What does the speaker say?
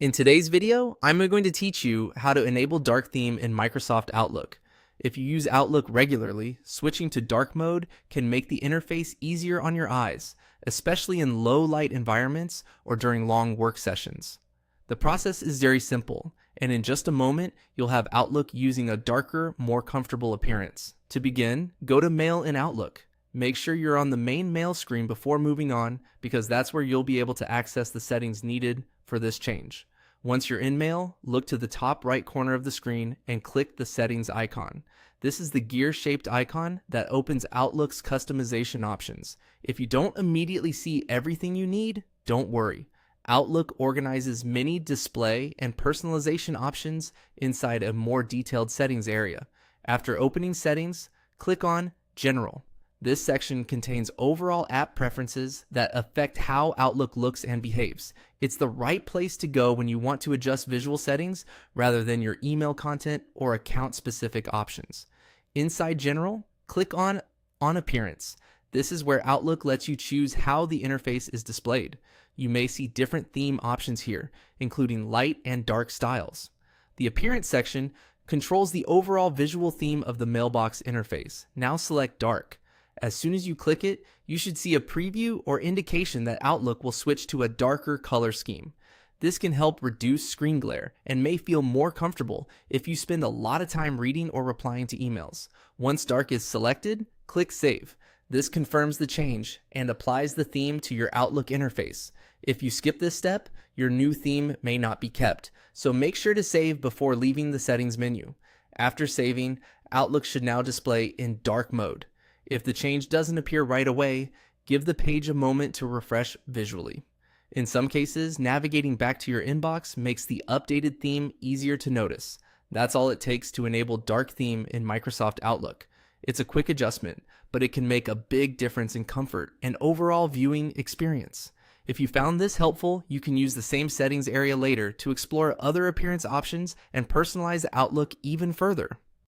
In today's video, I'm going to teach you how to enable dark theme in Microsoft Outlook. If you use Outlook regularly, switching to dark mode can make the interface easier on your eyes, especially in low light environments or during long work sessions. The process is very simple, and in just a moment, you'll have Outlook using a darker, more comfortable appearance. To begin, go to Mail in Outlook. Make sure you're on the main Mail screen before moving on, because that's where you'll be able to access the settings needed for this change. Once you're in Mail, look to the top right corner of the screen and click the Settings icon. This is the gear-shaped icon that opens Outlook's customization options. If you don't immediately see everything you need, don't worry. Outlook organizes many display and personalization options inside a more detailed settings area. After opening Settings, click on General. This section contains overall app preferences that affect how Outlook looks and behaves. It's the right place to go when you want to adjust visual settings rather than your email content or account-specific options. Inside General, click on Appearance. This is where Outlook lets you choose how the interface is displayed. You may see different theme options here, including light and dark styles. The Appearance section controls the overall visual theme of the mailbox interface. Now select Dark. As soon as you click it, you should see a preview or indication that Outlook will switch to a darker color scheme. This can help reduce screen glare and may feel more comfortable if you spend a lot of time reading or replying to emails. Once dark is selected, click Save. This confirms the change and applies the theme to your Outlook interface. If you skip this step, your new theme may not be kept, so make sure to save before leaving the settings menu. After saving, Outlook should now display in dark mode. If the change doesn't appear right away, give the page a moment to refresh visually. In some cases, navigating back to your inbox makes the updated theme easier to notice. That's all it takes to enable dark theme in Microsoft Outlook. It's a quick adjustment, but it can make a big difference in comfort and overall viewing experience. If you found this helpful, you can use the same settings area later to explore other appearance options and personalize Outlook even further.